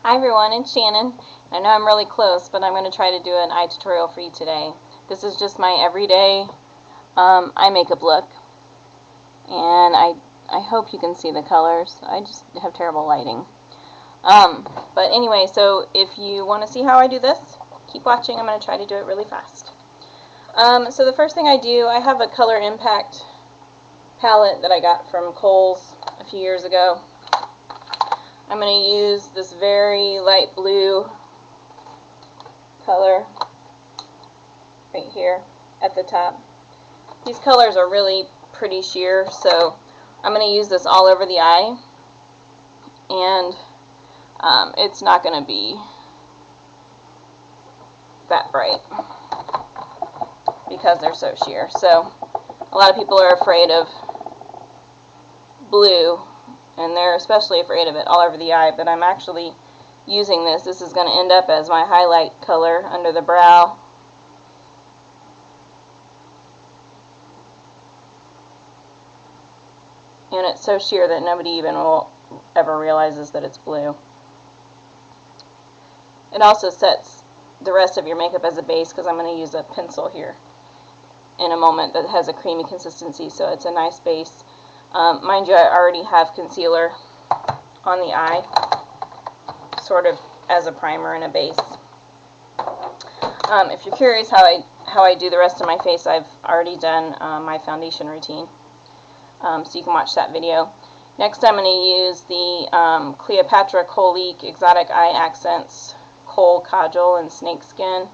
Hi everyone, it's Shannon. I know I'm really close, but I'm going to try to do an eye tutorial for you today. This is just my everyday eye makeup look, and I hope you can see the colors. I just have terrible lighting. But anyway, so if you want to see how I do this, keep watching. I'm going to try to do it really fast. So the first thing I do, I have a Color Impact palette that I got from Kohl's a few years ago. I'm going to use this very light blue color right here at the top. These colors are really pretty sheer, so I'm going to use this all over the eye, and it's not going to be that bright because they're so sheer. So a lot of people are afraid of blue, and they're especially afraid of it all over the eye, but I'm actually using this. This is going to end up as my highlight color under the brow. And it's so sheer that nobody even will ever realizes that it's blue. It also sets the rest of your makeup as a base, because I'm going to use a pencil here in a moment that has a creamy consistency, so it's a nice base. Mind you, I already have concealer on the eye, sort of as a primer and a base. If you're curious how I do the rest of my face, I've already done my foundation routine, so you can watch that video. Next, I'm going to use the Cleopatra Coalique Exotic Eye Accents Kohl Kajal in Snakeskin,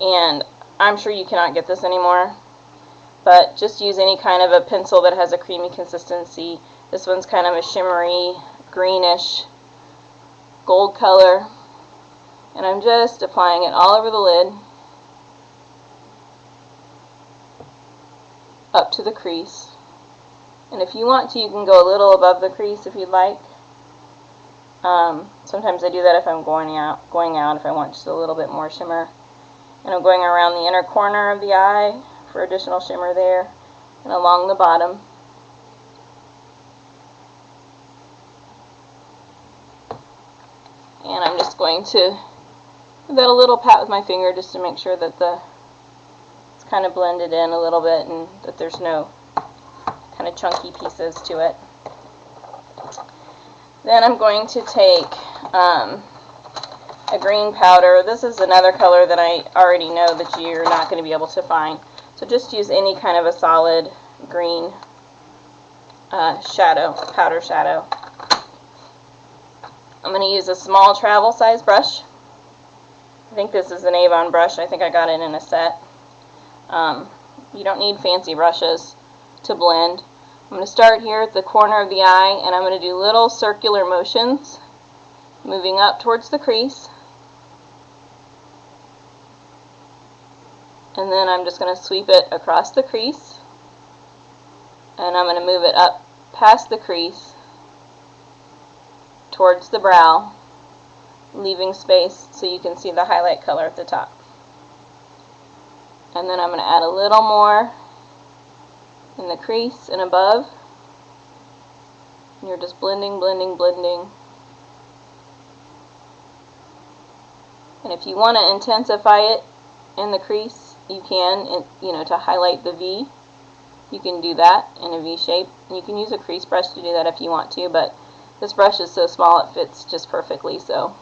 and I'm sure you cannot get this anymore, but just use any kind of a pencil that has a creamy consistency. This one's kind of a shimmery, greenish gold color, and I'm just applying it all over the lid, up to the crease. And if you want to, you can go a little above the crease if you'd like. Sometimes I do that if I'm going out if I want just a little bit more shimmer. And I'm going around the inner corner of the eye for additional shimmer there, and along the bottom. And I'm just going to give that a little pat with my finger just to make sure that it's kind of blended in a little bit and that there's no kind of chunky pieces to it. Then I'm going to take a green powder. This is another color that I already know that you're not going to be able to find. So just use any kind of a solid green powder shadow. I'm going to use a small travel size brush. I think this is an Avon brush. I think I got it in a set. You don't need fancy brushes to blend. I'm going to start here at the corner of the eye, and I'm going to do little circular motions, moving up towards the crease. And then I'm just going to sweep it across the crease, and I'm going to move it up past the crease towards the brow, leaving space so you can see the highlight color at the top. And then I'm going to add a little more in the crease and above. And you're just blending, blending, blending. And if you want to intensify it in the crease, you can, to highlight the V. You can do that in a V shape. And you can use a crease brush to do that if you want to, but this brush is so small it fits just perfectly, so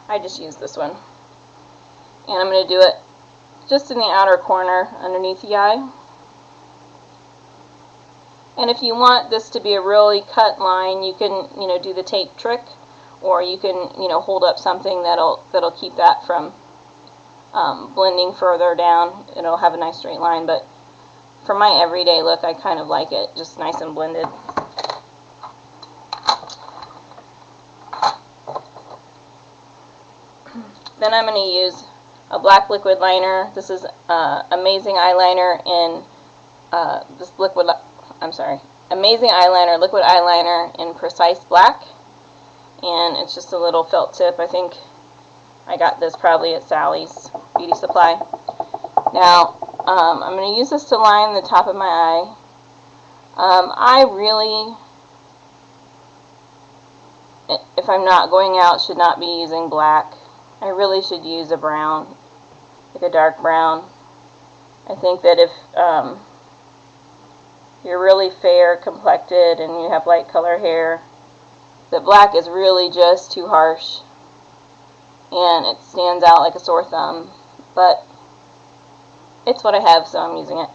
I just use this one. And I'm going to do it just in the outer corner underneath the eye. And if you want this to be a really cut line, you can, do the tape trick, or you can, hold up something that'll keep that from blending further down. It'll have a nice straight line, but for my everyday look, I kind of like it just nice and blended. Then I'm going to use a black liquid liner. This is Amazing Eyeliner in Amazing Eyeliner, liquid eyeliner in Precise Black, and it's just a little felt tip. I think I got this probably at Sally's Beauty Supply. Now, I'm going to use this to line the top of my eye. I really if I'm not going out, should not be using black. I really should use a brown, like a dark brown. I think that if you're really fair complected and you have light color hair, that black is really just too harsh and it stands out like a sore thumb. But it's what I have, so I'm using it.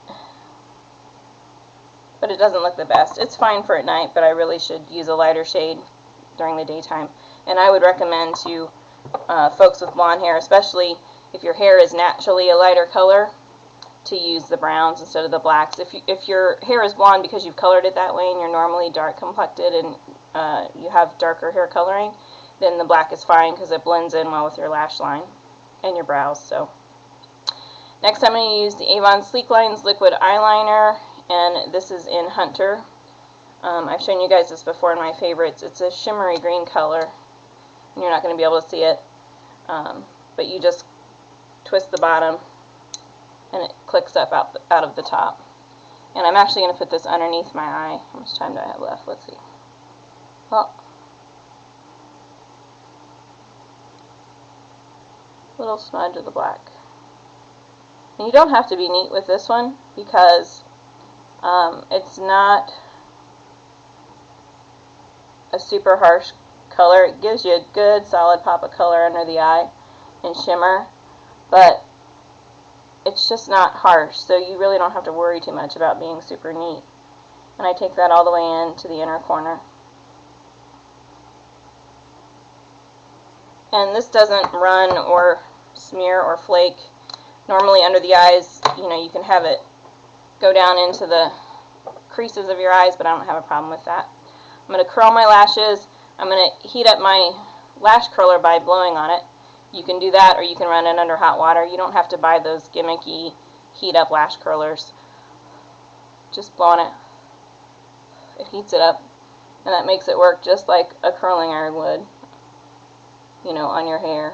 But it doesn't look the best. It's fine for at night, but I really should use a lighter shade during the daytime. And I would recommend to folks with blonde hair, especially if your hair is naturally a lighter color, to use the browns instead of the blacks. If your hair is blonde because you've colored it that way and you're normally dark complected and you have darker hair coloring, then the black is fine because it blends in well with your lash line and your brows. So next I'm going to use the Avon Sleek Lines Liquid Eyeliner, and this is in Hunter. I've shown you guys this before in my favorites. It's a shimmery green color, and you're not going to be able to see it, but you just twist the bottom and it clicks up out of the top. And I'm actually going to put this underneath my eye. How much time do I have left? Let's see. Well, little smudge of the black. And you don't have to be neat with this one because it's not a super harsh color. It gives you a good solid pop of color under the eye and shimmer, but it's just not harsh, so you really don't have to worry too much about being super neat. And I take that all the way into the inner corner. And this doesn't run or smear or flake. Normally under the eyes, you can have it go down into the creases of your eyes, but I don't have a problem with that. I'm going to curl my lashes. I'm going to heat up my lash curler by blowing on it. You can do that, or you can run it under hot water. You don't have to buy those gimmicky heat up lash curlers. Just blow on it. It heats it up, and that makes it work just like a curling iron would, on your hair.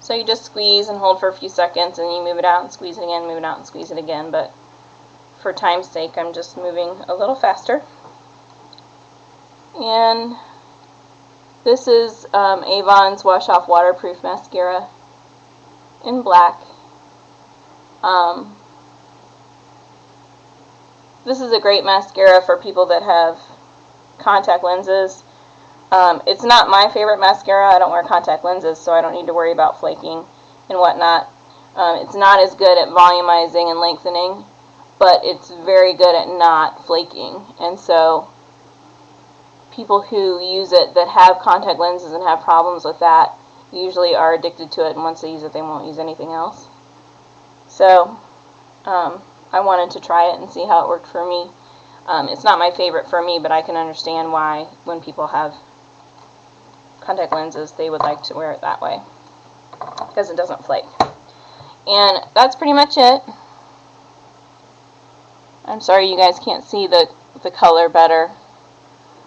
So you just squeeze and hold for a few seconds, and you move it out and squeeze it again, move it out and squeeze it again. But for time's sake, I'm just moving a little faster. And this is Avon's Wash Off Waterproof Mascara in black. This is a great mascara for people that have contact lenses. It's not my favorite mascara. I don't wear contact lenses, so I don't need to worry about flaking and whatnot. It's not as good at volumizing and lengthening, but it's very good at not flaking. And so people who use it that have contact lenses and have problems with that usually are addicted to it, and once they use it, they won't use anything else. So I wanted to try it and see how it worked for me. It's not my favorite for me, but I can understand why when people have contact lenses, they would like to wear it that way because it doesn't flake. And that's pretty much it. I'm sorry you guys can't see the color better,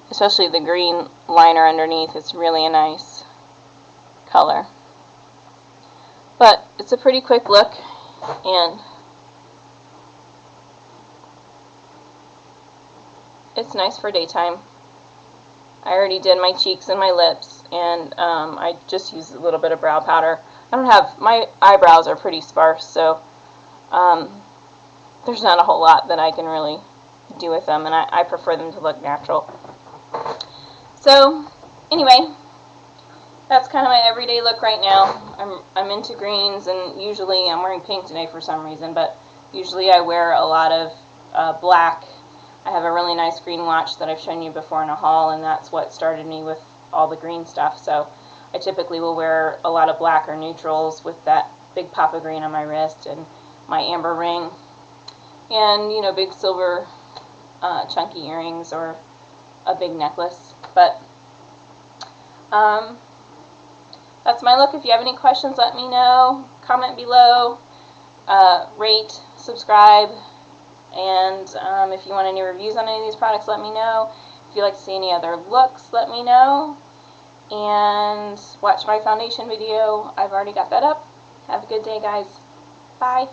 especially the green liner underneath. It's really a nice color. But it's a pretty quick look, and it's nice for daytime. I already did my cheeks and my lips, and I just used a little bit of brow powder. My eyebrows are pretty sparse, so there's not a whole lot that I can really do with them, and I prefer them to look natural. So anyway, that's kind of my everyday look right now. I'm into greens, and usually I'm wearing pink today for some reason, but usually I wear a lot of black. I have a really nice green watch that I've shown you before in a haul, and that's what started me with all the green stuff. So I typically will wear a lot of black or neutrals with that big pop of green on my wrist and my amber ring, and big silver chunky earrings or a big necklace. But that's my look. If you have any questions, let me know. Comment below. Rate, subscribe, and if you want any reviews on any of these products, let me know. If you'd like to see any other looks, let me know. And watch my foundation video. I've already got that up. Have a good day, guys. Bye.